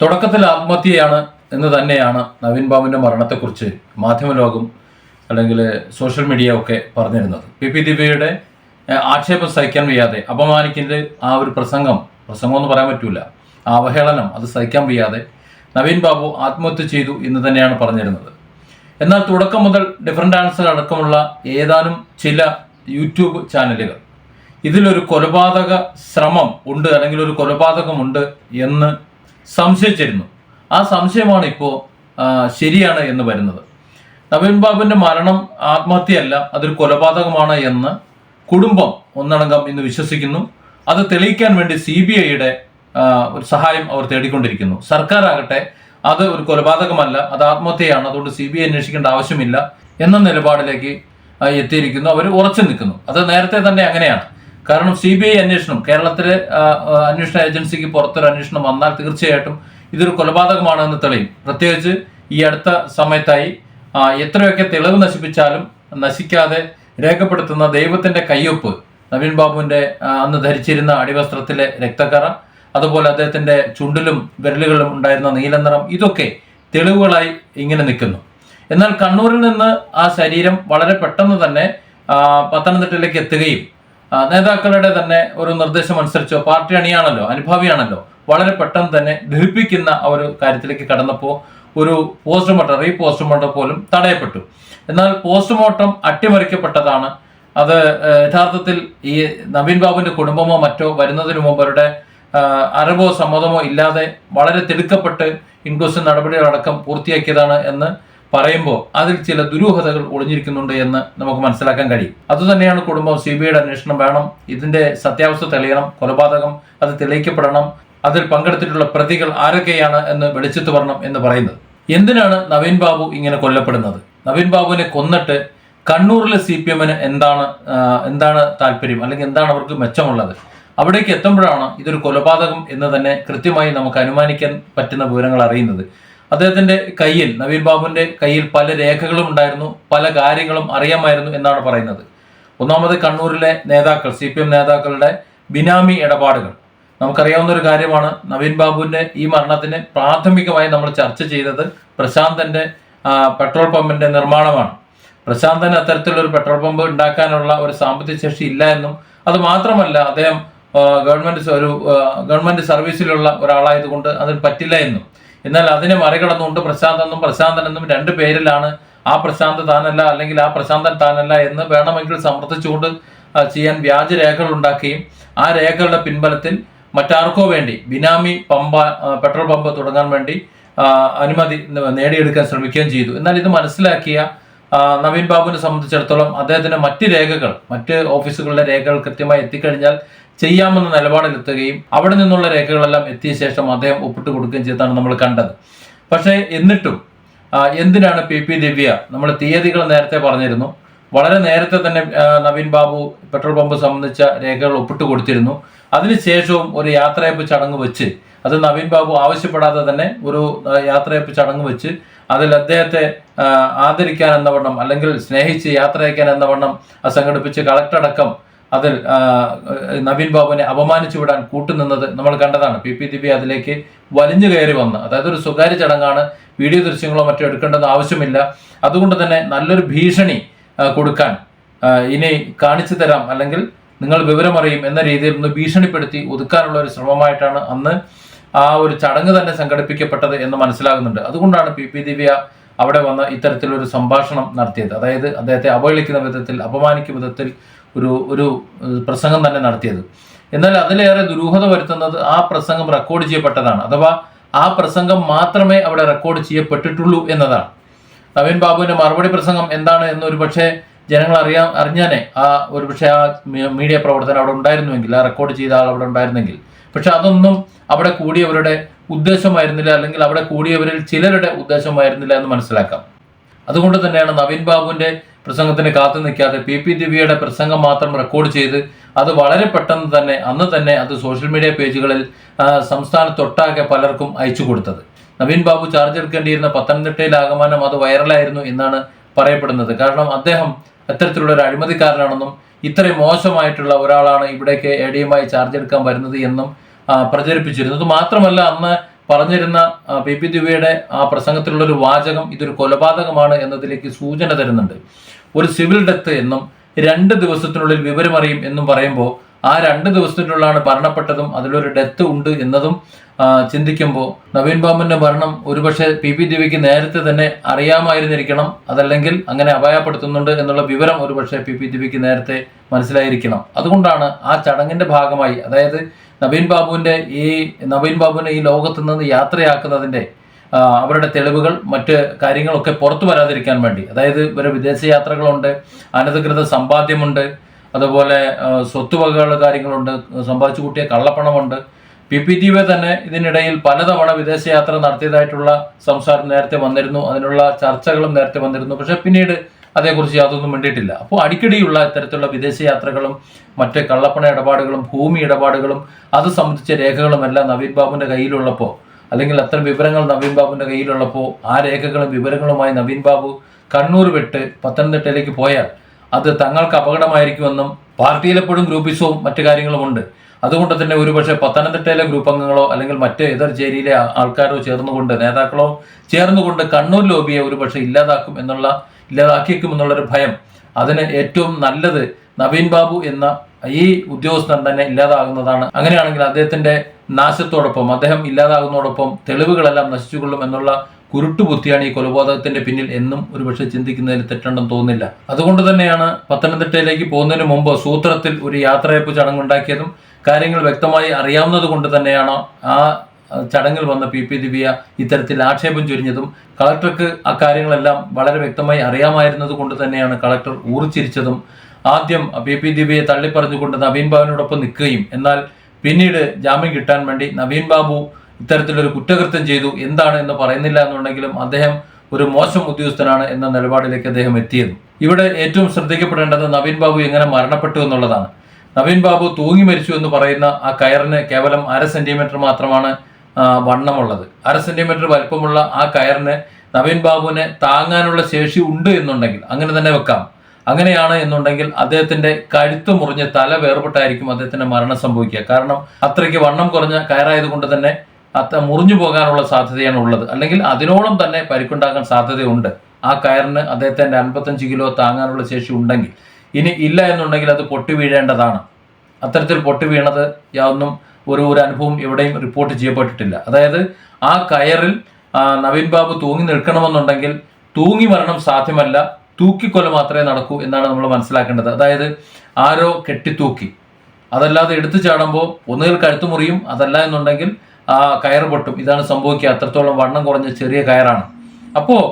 തുടക്കത്തിൽ ആത്മഹത്യയാണ് എന്ന് തന്നെയാണ് നവീൻ ബാബുവിൻ്റെ മരണത്തെക്കുറിച്ച് മാധ്യമലോകം അല്ലെങ്കിൽ സോഷ്യൽ മീഡിയ ഒക്കെ പറഞ്ഞിരുന്നത്. പി ദിവ്യയുടെ ആക്ഷേപം സഹിക്കാൻ വയ്യാതെ അപമാനിക്കുന്ന ആ ഒരു പ്രസംഗമെന്ന് പറയാൻ പറ്റൂല, ആ അവഹേളനം അത് സഹിക്കാൻ വയ്യാതെ നവീൻ ബാബു ആത്മഹത്യ ചെയ്തു എന്ന് തന്നെയാണ് പറഞ്ഞിരുന്നത്. എന്നാൽ തുടക്കം മുതൽ ഡിഫറൻറ്റ് ആൻസർ അടക്കമുള്ള ഏതാനും ചില യൂട്യൂബ് ചാനലുകൾ ഇതിലൊരു കൊലപാതക ശ്രമം ഉണ്ട് അല്ലെങ്കിൽ ഒരു കൊലപാതകമുണ്ട് എന്ന് സംശയിച്ചിരുന്നു. ആ സംശയമാണ് ഇപ്പോൾ ശരിയാണ് എന്ന് വരുന്നത്. നവീൻ ബാബുവിൻ്റെ മരണം ആത്മഹത്യയല്ല, അതൊരു കൊലപാതകമാണ് എന്ന് കുടുംബം ഒന്നടങ്കം ഇന്ന് വിശ്വസിക്കുന്നു. അത് തെളിയിക്കാൻ വേണ്ടി CBIയുടെ ഒരു സഹായം അവർ തേടിക്കൊണ്ടിരിക്കുന്നു. സർക്കാർ ആകട്ടെ അത് ഒരു കൊലപാതകമല്ല, അത് ആത്മഹത്യയാണ്, അതുകൊണ്ട് CBI അന്വേഷിക്കേണ്ട ആവശ്യമില്ല എന്ന നിലപാടിലേക്ക് എത്തിയിരിക്കുന്നു. അവർ ഉറച്ചു നിൽക്കുന്നു. അത് നേരത്തെ തന്നെ അങ്ങനെയാണ്. കാരണം CBI അന്വേഷണം, കേരളത്തിലെ അന്വേഷണ ഏജൻസിക്ക് പുറത്തൊരു അന്വേഷണം വന്നാൽ തീർച്ചയായിട്ടും ഇതൊരു കൊലപാതകമാണെന്ന് തെളിയും. പ്രത്യേകിച്ച് ഈ അടുത്ത സമയത്തായി എത്രയൊക്കെ തെളിവ് നശിപ്പിച്ചാലും നശിക്കാതെ രേഖപ്പെടുത്തുന്ന ദൈവത്തിന്റെ കയ്യൊപ്പ്, നവീൻ ബാബുവിന്റെ അന്ന് ധരിച്ചിരുന്ന അടിവസ്ത്രത്തിലെ രക്തക്കറ, അതുപോലെ അദ്ദേഹത്തിന്റെ ചുണ്ടിലും വിരലുകളിലും ഉണ്ടായിരുന്ന നീലനിറം, ഇതൊക്കെ തെളിവുകളായി ഇങ്ങനെ നിൽക്കുന്നു. എന്നാൽ കണ്ണൂരിൽ നിന്ന് ആ ശരീരം വളരെ പെട്ടെന്ന് തന്നെ പത്തനംതിട്ടയിലേക്ക് എത്തുകയും നേതാക്കളുടെ തന്നെ ഒരു നിർദ്ദേശം അനുസരിച്ചോ, പാർട്ടി അണിയാണല്ലോ, അനുഭാവിയാണല്ലോ, വളരെ പെട്ടെന്ന് തന്നെ ദഹിപ്പിക്കുന്ന ആ ഒരു കാര്യത്തിലേക്ക് കടന്നപ്പോൾ ഒരു റീപോസ്റ്റ്മോർട്ടം പോലും തടയപ്പെട്ടു. എന്നാൽ പോസ്റ്റ്മോർട്ടം അട്ടിമറിക്കപ്പെട്ടതാണ്. അത് യഥാർത്ഥത്തിൽ ഈ നവീൻ ബാബുവിന്റെ കുടുംബമോ മറ്റോ വരുന്നതിന് മുമ്പ് അവരുടെ അറിവോ സമ്മതമോ ഇല്ലാതെ വളരെ തിടുക്കപ്പെട്ട് ഇൻക്വസ്റ്റ് നടപടികളടക്കം പൂർത്തിയാക്കിയതാണ് എന്ന് പറയുമ്പോൾ അതിൽ ചില ദുരൂഹതകൾ ഒളിഞ്ഞിരിക്കുന്നുണ്ട് എന്ന് നമുക്ക് മനസ്സിലാക്കാൻ കഴിയും. അതുതന്നെയാണ് കുടുംബം CBIയുടെ അന്വേഷണം വേണം, ഇതിന്റെ സത്യാവസ്ഥ തെളിയണം, കൊലപാതകം അത് തെളിയിക്കപ്പെടണം, അതിൽ പങ്കെടുത്തിട്ടുള്ള പ്രതികൾ ആരൊക്കെയാണ് എന്ന് വെളിച്ചത്ത് വരണം എന്ന് പറയുന്നത്. എന്തിനാണ് നവീൻ ബാബു ഇങ്ങനെ കൊല്ലപ്പെടുന്നത്? നവീൻ ബാബുവിനെ കൊന്നിട്ട് കണ്ണൂരിലെ CPMന് എന്താണ് താല്പര്യം, അല്ലെങ്കിൽ എന്താണ് അവർക്ക് മെച്ചമുള്ളത്? അവിടേക്ക് എത്തുമ്പോഴാണ് ഇതൊരു കൊലപാതകം എന്ന് തന്നെ കൃത്യമായി നമുക്ക് അനുമാനിക്കാൻ പറ്റുന്ന വിവരങ്ങൾ അറിയുന്നത്. അദ്ദേഹത്തിന്റെ കയ്യിൽ, നവീൻ ബാബുവിന്റെ കയ്യിൽ പല രേഖകളും ഉണ്ടായിരുന്നു, പല കാര്യങ്ങളും അറിയാമായിരുന്നു എന്നാണ് പറയുന്നത്. ഒന്നാമത് കണ്ണൂരിലെ നേതാക്കൾ, CPM നേതാക്കളുടെ ബിനാമി ഇടപാടുകൾ നമുക്കറിയാവുന്ന ഒരു കാര്യമാണ്. നവീൻ ബാബുവിന്റെ ഈ മരണത്തിന് പ്രാഥമികമായി നമ്മൾ ചർച്ച ചെയ്തത് പ്രശാന്തന്റെ പെട്രോൾ പമ്പിന്റെ നിർമ്മാണമാണ്. പ്രശാന്തന് അത്തരത്തിലൊരു പെട്രോൾ പമ്പ് ഉണ്ടാക്കാനുള്ള ഒരു സാമ്പത്തിക ശേഷി ഇല്ല എന്നും, അത് മാത്രമല്ല അദ്ദേഹം ഗവൺമെന്റ് സർവീസിലുള്ള ഒരാളായതുകൊണ്ട് അതിന് പറ്റില്ല എന്നും. എന്നാൽ അതിനെ മറികടന്നുകൊണ്ട് പ്രശാന്തനെന്നും രണ്ട് പേരിലാണ്, ആ പ്രശാന്ത് താനല്ല അല്ലെങ്കിൽ ആ പ്രശാന്തൻ താനല്ല എന്ന് വേണമെങ്കിൽ സമർത്ഥിച്ചുകൊണ്ട് ചെയ്യാൻ വ്യാജരേഖകൾ ഉണ്ടാക്കുകയും ആ രേഖകളുടെ പിൻബലത്തിൽ മറ്റാർക്കോ വേണ്ടി ബിനാമി പെട്രോൾ പമ്പ് തുടങ്ങാൻ വേണ്ടി അനുമതി നേടിയെടുക്കാൻ ശ്രമിക്കുകയും ചെയ്തു. എന്നാൽ ഇത് മനസ്സിലാക്കിയ നവീൻ ബാബുവിനെ സംബന്ധിച്ചിടത്തോളം അദ്ദേഹത്തിന് മറ്റ് ഓഫീസുകളിലെ രേഖകൾ കൃത്യമായി എത്തിക്കഴിഞ്ഞാൽ ചെയ്യാമെന്ന നിലപാടിലെത്തുകയും അവിടെ നിന്നുള്ള രേഖകളെല്ലാം എത്തിയ ശേഷം അദ്ദേഹം ഒപ്പിട്ട് കൊടുക്കുകയും ചെയ്താണ് നമ്മൾ കണ്ടത്. പക്ഷേ എന്നിട്ടും എന്തിനാണ് പി ദിവ്യ, നമ്മൾ തീയതികൾ നേരത്തെ പറഞ്ഞിരുന്നു, വളരെ നേരത്തെ തന്നെ നവീൻ ബാബു പെട്രോൾ പമ്പ് സംബന്ധിച്ച രേഖകൾ ഒപ്പിട്ട് കൊടുത്തിരുന്നു. അതിനുശേഷവും ഒരു യാത്രയപ്പ് ചടങ്ങ് വെച്ച്, അത് നവീൻ ബാബു ആവശ്യപ്പെടാതെ തന്നെ ഒരു യാത്രയപ്പ് ചടങ്ങ് വെച്ച് അതിൽ അദ്ദേഹത്തെ ആദരിക്കാൻ എന്നവണ്ണം അല്ലെങ്കിൽ സ്നേഹിച്ച് യാത്ര അയക്കാൻ എന്നവണ്ണം സംഘടിപ്പിച്ച് കളക്ടറടക്കം അതിൽ നവീൻ ബാബുവിനെ അപമാനിച്ചു വിടാൻ കൂട്ടുനിന്നത് നമ്മൾ കണ്ടതാണ്. പി ദിവ്യ അതിലേക്ക് വലിഞ്ഞു കയറി വന്ന്, അതായത് ഒരു സ്വകാര്യ ചടങ്ങാണ്, വീഡിയോ ദൃശ്യങ്ങളോ മറ്റോ എടുക്കേണ്ടത് ആവശ്യമില്ല, അതുകൊണ്ട് തന്നെ നല്ലൊരു ഭീഷണി കൊടുക്കാൻ, ഇനി കാണിച്ചു തരാം അല്ലെങ്കിൽ നിങ്ങൾ വിവരമറിയും എന്ന രീതിയിൽ ഒന്ന് ഭീഷണിപ്പെടുത്തി ഒതുക്കാനുള്ള ഒരു ശ്രമമായിട്ടാണ് അന്ന് ആ ഒരു ചടങ്ങ് തന്നെ സംഘടിപ്പിക്കപ്പെട്ടത് എന്ന് മനസ്സിലാകുന്നുണ്ട്. അതുകൊണ്ടാണ് പി ദിവ്യ അവിടെ വന്ന് ഇത്തരത്തിലൊരു സംഭാഷണം നടത്തിയത്. അതായത് അദ്ദേഹത്തെ അവഹേളിക്കുന്ന വിധത്തിൽ, അപമാനിക്കുന്ന വിധത്തിൽ ഒരു പ്രസംഗം തന്നെ നടത്തിയത്. എന്നാൽ അതിലേറെ ദുരൂഹത വരുത്തുന്നത് ആ പ്രസംഗം റെക്കോർഡ് ചെയ്യപ്പെട്ടതാണ്, അഥവാ ആ പ്രസംഗം മാത്രമേ അവിടെ റെക്കോർഡ് ചെയ്യപ്പെട്ടിട്ടുള്ളൂ എന്നതാണ്. നവീൻ ബാബുവിന്റെ മറുപടി പ്രസംഗം എന്താണ് എന്ന് ഒരു പക്ഷേ ജനങ്ങൾ അറിഞ്ഞാനേ ഒരുപക്ഷെ ആ മീഡിയ പ്രവർത്തനം അവിടെ ഉണ്ടായിരുന്നുവെങ്കിൽ, ആ റെക്കോർഡ് ചെയ്ത ആൾ അവിടെ ഉണ്ടായിരുന്നെങ്കിൽ. പക്ഷെ അതൊന്നും അവിടെ കൂടിയവരുടെ ഉദ്ദേശമായിരുന്നില്ല, അല്ലെങ്കിൽ അവിടെ കൂടിയവരിൽ ചിലരുടെ ഉദ്ദേശമായിരുന്നില്ല എന്ന് മനസ്സിലാക്കാം. അതുകൊണ്ട് തന്നെയാണ് നവീൻ ബാബുവിന്റെ പ്രസംഗത്തിന് കാത്തു നിൽക്കാതെ പി ദിവ്യയുടെ പ്രസംഗം മാത്രം റെക്കോർഡ് ചെയ്ത് അത് വളരെ പെട്ടെന്ന് തന്നെ അന്ന് തന്നെ അത് സോഷ്യൽ മീഡിയ പേജുകളിൽ സംസ്ഥാനത്തൊട്ടാകെ പലർക്കും അയച്ചു കൊടുത്തത്. നവീൻ ബാബു ചാർജ് എടുക്കേണ്ടിയിരുന്ന പത്തനംതിട്ടയിൽ ആകമാനം അത് വൈറലായിരുന്നു എന്നാണ് പറയപ്പെടുന്നത്. കാരണം അദ്ദേഹം അത്തരത്തിലുള്ള ഒരു അഴിമതിക്കാരനാണെന്നും ഇത്രയും മോശമായിട്ടുള്ള ഒരാളാണ് ഇവിടേക്ക് ADMI ചാർജ് എടുക്കാൻ വരുന്നത് എന്നും പ്രചരിപ്പിച്ചിരുന്നു. അത് മാത്രമല്ല, അന്ന് പറഞ്ഞിരുന്ന PP ദിവ്യയുടെ ആ പ്രസംഗത്തിലുള്ളൊരു വാചകം ഇതൊരു കൊലപാതകമാണ് എന്നതിലേക്ക് സൂചന തരുന്നുണ്ട്. ഒരു സിവിൽ ഡെത്ത് എന്നും 2 ദിവസത്തിനുള്ളിൽ വിവരമറിയും എന്നും പറയുമ്പോൾ ആ 2 ദിവസത്തിനുള്ളിലാണ് മരണപ്പെട്ടതും അതിലൊരു ഡെത്ത് ഉണ്ട് എന്നതും ചിന്തിക്കുമ്പോൾ നവീൻ ബാബുവിന്റെ മരണം ഒരുപക്ഷെ PP ദിവ്യയ്ക്ക് നേരത്തെ തന്നെ അറിയാമായിരുന്നിരിക്കണം. അതല്ലെങ്കിൽ അങ്ങനെ അപായപ്പെടുത്തുന്നുണ്ട് എന്നുള്ള വിവരം ഒരുപക്ഷെ PP ദിവ്യയ്ക്ക് നേരത്തെ മനസ്സിലായിരിക്കണം. അതുകൊണ്ടാണ് ആ ചടങ്ങിന്റെ ഭാഗമായി, അതായത് നവീൻ ബാബുവിനെ ഈ ലോകത്ത് നിന്ന് യാത്രയാക്കുന്നതിന്റെ അവരുടെ തെളിവുകൾ മറ്റ് കാര്യങ്ങളൊക്കെ പുറത്തു വരാതിരിക്കാൻ വേണ്ടി, അതായത് ഇവരെ വിദേശയാത്രകളുണ്ട്, അനധികൃത സമ്പാദ്യമുണ്ട്, അതുപോലെ സ്വത്തുവകകളുടെ കാര്യങ്ങളുണ്ട്, സമ്പാദിച്ചു കൂട്ടിയ കള്ളപ്പണമുണ്ട്. PP ദിവ്യ തന്നെ ഇതിനിടയിൽ പലതവണ വിദേശയാത്ര നടത്തിയതായിട്ടുള്ള സംസാരം നേരത്തെ വന്നിരുന്നു, അതിനുള്ള ചർച്ചകളും നേരത്തെ വന്നിരുന്നു. പക്ഷെ പിന്നീട് അതേക്കുറിച്ച് യാതൊന്നും വേണ്ടിയിട്ടില്ല. അപ്പോൾ അടിക്കടിയുള്ള ഇത്തരത്തിലുള്ള വിദേശയാത്രകളും മറ്റ് കള്ളപ്പണ ഇടപാടുകളും ഭൂമി ഇടപാടുകളും അത് സംബന്ധിച്ച രേഖകളും എല്ലാം നവീൻ ബാബുവിന്റെ കയ്യിലുള്ളപ്പോൾ, അല്ലെങ്കിൽ അത്തരം വിവരങ്ങൾ നവീൻ ബാബുവിന്റെ കയ്യിലുള്ളപ്പോൾ ആ രേഖകളും വിവരങ്ങളുമായി നവീൻ ബാബു കണ്ണൂർ വിട്ട് പത്തനംതിട്ടയിലേക്ക് പോയാൽ അത് തങ്ങൾക്ക് അപകടമായിരിക്കുമെന്നും പാർട്ടിയിലെപ്പോഴും ഗ്രൂപ്പിസവും മറ്റു കാര്യങ്ങളുമുണ്ട്. അതുകൊണ്ട് തന്നെ ഒരുപക്ഷെ പത്തനംതിട്ടയിലെ ഗ്രൂപ്പ് അംഗങ്ങളോ അല്ലെങ്കിൽ മറ്റ് എതിർ ചേരിയിലെ ആൾക്കാരോ ചേർന്നുകൊണ്ട്, നേതാക്കളോ ചേർന്നുകൊണ്ട് കണ്ണൂർ ലോബിയെ ഒരുപക്ഷെ ഇല്ലാതാക്കിയേക്കും എന്നുള്ളൊരു ഭയം. അതിന് ഏറ്റവും നല്ലത് നവീൻ ബാബു എന്ന ഈ ഉദ്യോഗസ്ഥൻ തന്നെ ഇല്ലാതാകുന്നതാണ്. അങ്ങനെയാണെങ്കിൽ അദ്ദേഹത്തിന്റെ നാശത്തോടൊപ്പം, അദ്ദേഹം ഇല്ലാതാകുന്നതോടൊപ്പം തെളിവുകളെല്ലാം നശിച്ചുകൊള്ളും എന്നുള്ള കുരുട്ടുബുദ്ധിയാണ് ഈ കൊലപാതകത്തിന്റെ പിന്നിൽ എന്നും ഒരുപക്ഷെ ചിന്തിക്കുന്നതിൽ തെറ്റുണ്ടെന്ന് തോന്നുന്നില്ല. അതുകൊണ്ട് തന്നെയാണ് പത്തനംതിട്ടയിലേക്ക് പോകുന്നതിന് മുമ്പ് സൂത്രത്തിൽ ഒരു യാത്രയപ്പ് ചടങ്ങുണ്ടാക്കിയതും കാര്യങ്ങൾ വ്യക്തമായി അറിയാവുന്നത് കൊണ്ട് തന്നെയാണ് ആ ചടങ്ങിൽ വന്ന PP ദിവ്യ ഇത്തരത്തിൽ ആക്ഷേപം ചൊരിഞ്ഞതും കളക്ടർക്ക് ആ കാര്യങ്ങളെല്ലാം വളരെ വ്യക്തമായി അറിയാമായിരുന്നത് കൊണ്ട് തന്നെയാണ് കളക്ടർ ഊറിച്ചിരിച്ചതും. ആദ്യം PP ദിവ്യയെ തള്ളിപ്പറഞ്ഞുകൊണ്ട് നവീൻ ബാബുവിനോടൊപ്പം നിൽക്കുകയും എന്നാൽ പിന്നീട് ജാമ്യം കിട്ടാൻ വേണ്ടി നവീൻ ബാബു ഇത്തരത്തിലൊരു കുറ്റകൃത്യം ചെയ്തു എന്താണ് എന്ന് പറയുന്നില്ല എന്നുണ്ടെങ്കിലും അദ്ദേഹം ഒരു മോശം ഉദ്യോഗസ്ഥനാണ് എന്ന നിലപാടിലേക്ക് അദ്ദേഹം എത്തിയത്. ഇവിടെ ഏറ്റവും ശ്രദ്ധിക്കപ്പെടേണ്ടത് നവീൻ ബാബു എങ്ങനെ മരണപ്പെട്ടു എന്നുള്ളതാണ്. നവീൻ ബാബു തൂങ്ങി മരിച്ചു എന്ന് പറയുന്ന ആ കയറിന് കേവലം 1/2 സെന്റിമീറ്റർ മാത്രമാണ് വണ്ണമുള്ളത്. 1/2 സെന്റിമീറ്റർ വലിപ്പമുള്ള ആ കയറിന് നവീൻ ബാബുവിനെ താങ്ങാനുള്ള ശേഷി ഉണ്ട് എന്നുണ്ടെങ്കിൽ അങ്ങനെ തന്നെ വെക്കാം. അങ്ങനെയാണ് എന്നുണ്ടെങ്കിൽ അദ്ദേഹത്തിന്റെ കഴുത്ത് മുറിഞ്ഞ് തല വേർപെട്ടായിരിക്കും അദ്ദേഹത്തിന്റെ മരണം സംഭവിക്കുക. കാരണം അത്രയ്ക്ക് വണ്ണം കുറഞ്ഞ കയറായതുകൊണ്ട് തന്നെ മുറിഞ്ഞു പോകാനുള്ള സാധ്യതയാണ് ഉള്ളത്. അല്ലെങ്കിൽ അതിനോളം തന്നെ പരിക്കുണ്ടാകാൻ സാധ്യതയുണ്ട്. ആ കയറിന് അദ്ദേഹത്തിന്റെ 55 കിലോ താങ്ങാനുള്ള ശേഷി ഉണ്ടെങ്കിൽ. ഇനി ഇല്ല എന്നുണ്ടെങ്കിൽ അത് പൊട്ടി വീഴേണ്ടതാണ്. അത്തരത്തിൽ പൊട്ടി വീണത് യാതൊന്നും ഒരു അനുഭവം എവിടെയും റിപ്പോർട്ട് ചെയ്യപ്പെട്ടിട്ടില്ല. അതായത് ആ കയറിൽ നവീൻ ബാബു തൂങ്ങി നിൽക്കണമെന്നുണ്ടെങ്കിൽ തൂങ്ങി മരണം സാധ്യമല്ല, തൂക്കിക്കൊല മാത്രമേ നടക്കൂ എന്നാണ് നമ്മൾ മനസ്സിലാക്കേണ്ടത്. അതായത് ആരോ കെട്ടിത്തൂക്കി, അതല്ലാതെ എടുത്തു ചാടുമ്പോൾ ഒന്നുകിൽ കഴുത്തു മുറിയും, അതല്ല എന്നുണ്ടെങ്കിൽ ആ കയറ് പൊട്ടും. ഇതാണ് സംഭവിക്കുക. അത്രത്തോളം വണ്ണം കുറഞ്ഞ ചെറിയ കയറാണ്. അപ്പോൾ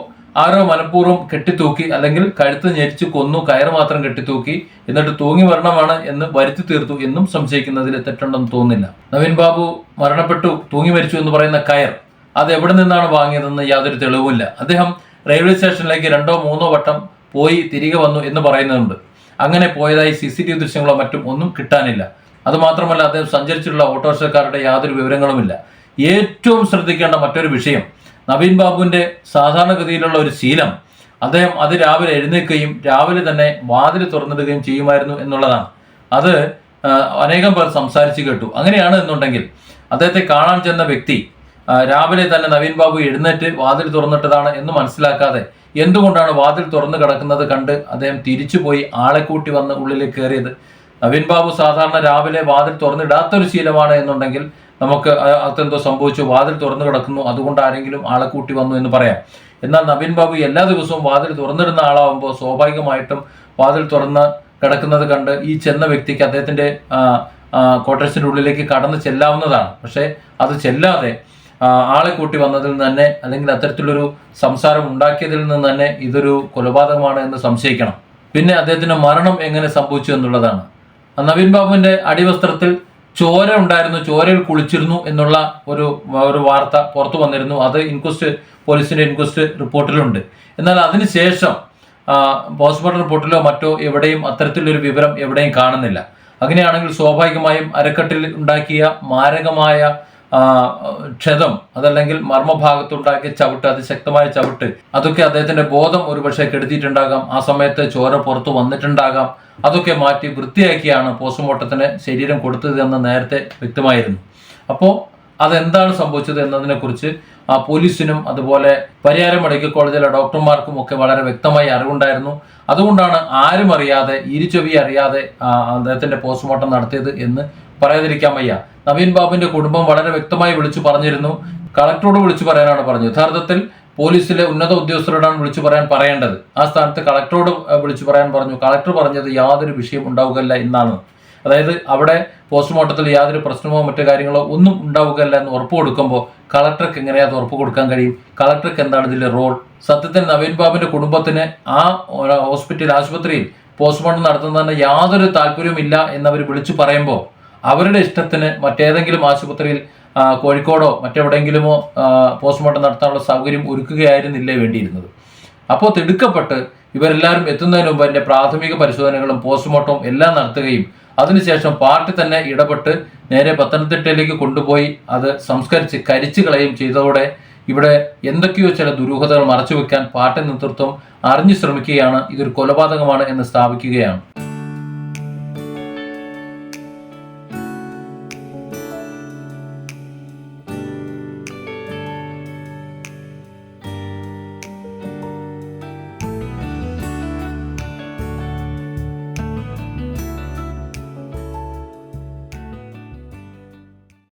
ആരോ മനഃപൂർവ്വം കെട്ടിത്തൂക്കി അല്ലെങ്കിൽ കഴുത്ത് ഞെരിച്ച് കൊന്നു, കയറ് മാത്രം കെട്ടിത്തൂക്കി എന്നിട്ട് തൂങ്ങി മരണമാണ് എന്ന് വരുത്തി തീർത്തു എന്നും സംശയിക്കുന്നതിൽ തെറ്റുണ്ടെന്ന് തോന്നുന്നില്ല. നവീൻ ബാബു മരണപ്പെട്ടു, തൂങ്ങി മരിച്ചു എന്ന് പറയുന്ന കയർ അത് എവിടെ നിന്നാണ് വാങ്ങിയതെന്ന് യാതൊരു തെളിവുമില്ല. അദ്ദേഹം റെയിൽവേ സ്റ്റേഷനിലേക്ക് 2-3 വട്ടം പോയി തിരികെ വന്നു എന്ന് പറയുന്നുണ്ട്. അങ്ങനെ പോയതായി CCTV ദൃശ്യങ്ങളോ മറ്റും ഒന്നും കിട്ടാനില്ല. അതുമാത്രമല്ല അദ്ദേഹം സഞ്ചരിച്ചിട്ടുള്ള ഓട്ടോറിക്ഷക്കാരുടെ യാതൊരു വിവരങ്ങളുമില്ല. ഏറ്റവും ശ്രദ്ധിക്കേണ്ട മറ്റൊരു വിഷയം, നവീൻ ബാബുവിന്റെ സാധാരണഗതിയിലുള്ള ഒരു ശീലം, അദ്ദേഹം രാവിലെ എഴുന്നേൽക്കുകയും രാവിലെ തന്നെ വാതിൽ തുറന്നിടുകയും ചെയ്യുമായിരുന്നു എന്നുള്ളതാണ്. അത് അനേകം പേർ സംസാരിച്ചു കേട്ടു. അങ്ങനെയാണ് എന്നുണ്ടെങ്കിൽ അദ്ദേഹത്തെ കാണാൻ ചെന്ന വ്യക്തി രാവിലെ തന്നെ നവീൻ ബാബു എഴുന്നേറ്റ് വാതിൽ തുറന്നിട്ടതാണ് എന്ന് മനസ്സിലാക്കാതെ എന്തുകൊണ്ടാണ് വാതിൽ തുറന്നു കിടക്കുന്നത് കണ്ട് അദ്ദേഹം തിരിച്ചുപോയി ആളെ കൂട്ടി വന്ന് ഉള്ളിലേക്ക് കയറിയത്? നവീൻ ബാബു സാധാരണ രാവിലെ വാതിൽ തുറന്നിടാത്തൊരു ശീലമാണ് എന്നുണ്ടെങ്കിൽ നമുക്ക് അതെന്തോ സംഭവിച്ചു, വാതിൽ തുറന്നു കിടക്കുന്നു, അതുകൊണ്ട് ആരെങ്കിലും ആളെ കൂട്ടി വന്നു എന്ന് പറയാം. എന്നാൽ നവീൻ ബാബു എല്ലാ ദിവസവും വാതിൽ തുറന്നിടുന്ന ആളാവുമ്പോൾ സ്വാഭാവികമായിട്ടും വാതിൽ തുറന്ന് കിടക്കുന്നത് കണ്ട് ഈ ചെന്ന വ്യക്തിക്ക് അദ്ദേഹത്തിന്റെ ക്വാർട്ടേഴ്സിന്റെ ഉള്ളിലേക്ക് കടന്ന് ചെല്ലാവുന്നതാണ്. പക്ഷേ അത് ചെല്ലാതെ ആളെ കൂട്ടി വന്നതിൽ നിന്ന് തന്നെ, അല്ലെങ്കിൽ അത്തരത്തിലൊരു സംസാരം ഉണ്ടാക്കിയതിൽ നിന്ന് തന്നെ ഇതൊരു കൊലപാതകമാണ് എന്ന് സംശയിക്കണം. പിന്നെ അദ്ദേഹത്തിന്റെ മരണം എങ്ങനെ സംഭവിച്ചു എന്നുള്ളതാണ്. നവീൻ ബാബുവിന്റെ അടിവസ്ത്രത്തിൽ ചോര ഉണ്ടായിരുന്നു, ചോരയിൽ കുളിച്ചിരുന്നു എന്നുള്ള ഒരു വാർത്ത പുറത്തു വന്നിരുന്നു. അത് പോലീസിന്റെ ഇൻക്വസ്റ്റ് റിപ്പോർട്ടിലുണ്ട്. എന്നാൽ അതിനുശേഷം പോസ്റ്റ്മോർട്ടം റിപ്പോർട്ടിലോ മറ്റോ എവിടെയും അത്തരത്തിലൊരു വിവരം എവിടെയും കാണുന്നില്ല. അങ്ങനെയാണെങ്കിൽ സ്വാഭാവികമായും അരക്കെട്ടിൽ ഉണ്ടാക്കിയ മാരകമായ ക്ഷതം, അതല്ലെങ്കിൽ മർമ്മഭാഗത്തുണ്ടാക്കിയ ചവിട്ട്, അതിശക്തമായ ചവിട്ട്, അതൊക്കെ അദ്ദേഹത്തിന്റെ ബോധം ഒരുപക്ഷെ കെടുത്തിയിട്ടുണ്ടാകാം. ആ സമയത്ത് ചോര പുറത്തു വന്നിട്ടുണ്ടാകാം. അതൊക്കെ മാറ്റി വൃത്തിയാക്കിയാണ് പോസ്റ്റ്മോർട്ടത്തിന് ശരീരം കൊടുത്തത് എന്ന് നേരത്തെ വ്യക്തമായിരുന്നു. അപ്പോൾ അതെന്താണ് സംഭവിച്ചത് എന്നതിനെക്കുറിച്ച് പോലീസിനും അതുപോലെ പരിയാരം മെഡിക്കൽ കോളേജിലെ ഡോക്ടർമാർക്കും ഒക്കെ വളരെ വ്യക്തമായി അറിവുണ്ടായിരുന്നു. അതുകൊണ്ടാണ് ആരും അറിയാതെ, ഇരുചെവി അറിയാതെ അദ്ദേഹത്തിന്റെ പോസ്റ്റ്മോർട്ടം നടത്തിയത് എന്ന് പറയാതിരിക്കാൻ വയ്യ. നവീൻ ബാബുവിന്റെ കുടുംബം വളരെ വ്യക്തമായി വിളിച്ചു പറഞ്ഞിരുന്നു. കളക്ടറോട് വിളിച്ചു പറയാനാണ് പറഞ്ഞത്. യഥാർത്ഥത്തിൽ പോലീസിലെ ഉന്നത ഉദ്യോഗസ്ഥരോടാണ് വിളിച്ചു പറയാൻ പറയേണ്ടത്. ആ സ്ഥാനത്ത് കളക്ടറോട് വിളിച്ചു പറയാൻ പറഞ്ഞു. കളക്ടർ പറഞ്ഞത് യാതൊരു വിഷയം ഉണ്ടാവുകയില്ല എന്നാണ്. അതായത് അവിടെ പോസ്റ്റ്മോർട്ടത്തിൽ യാതൊരു പ്രശ്നമോ മറ്റു കാര്യങ്ങളോ ഒന്നും ഉണ്ടാവുകയില്ല എന്ന് ഉറപ്പ് കൊടുക്കുമ്പോൾ കളക്ടർക്ക് എങ്ങനെയാ അത് ഉറപ്പ് കൊടുക്കാൻ കഴിയും? കളക്ടർക്ക് എന്താണ് ഇതിലെ റോൾ? സത്യത്തിൽ നവീൻ ബാബുവിന്റെ കുടുംബത്തിന് ആ ആശുപത്രിയിൽ പോസ്റ്റ്മോർട്ടം നടത്തുന്നതിന് യാതൊരു താല്പര്യവുമില്ല എന്നവർ വിളിച്ചു പറയുമ്പോൾ അവരുടെ ഇഷ്ടത്തിന് മറ്റേതെങ്കിലും ആശുപത്രിയിൽ കോഴിക്കോടോ മറ്റെവിടെയെങ്കിലുമോ പോസ്റ്റ്മോർട്ടം നടത്താനുള്ള സൗകര്യം ഒരുക്കുകയായിരുന്നില്ലേ വേണ്ടിയിരുന്നത്. അപ്പോൾ തിടുക്കപ്പെട്ട് ഇവരെല്ലാവരും എത്തുന്നതിന് മുമ്പ് അതിന്റെ പ്രാഥമിക പരിശോധനകളും പോസ്റ്റ്മോർട്ടവും എല്ലാം നടത്തുകയും അതിനുശേഷം പാർട്ടി തന്നെ ഇടപെട്ട് നേരെ പത്തനംതിട്ടയിലേക്ക് കൊണ്ടുപോയി അത് സംസ്കരിച്ച് കരിച്ചു കളയുകയും ചെയ്തതോടെ ഇവിടെ എന്തൊക്കെയോ ചില ദുരൂഹതകൾ മറച്ചുവെക്കാൻ പാർട്ടി നേതൃത്വം അറിഞ്ഞു ശ്രമിക്കുകയാണ്. ഇതൊരു കൊലപാതകമാണ് എന്ന് സ്ഥാപിക്കുകയാണ്.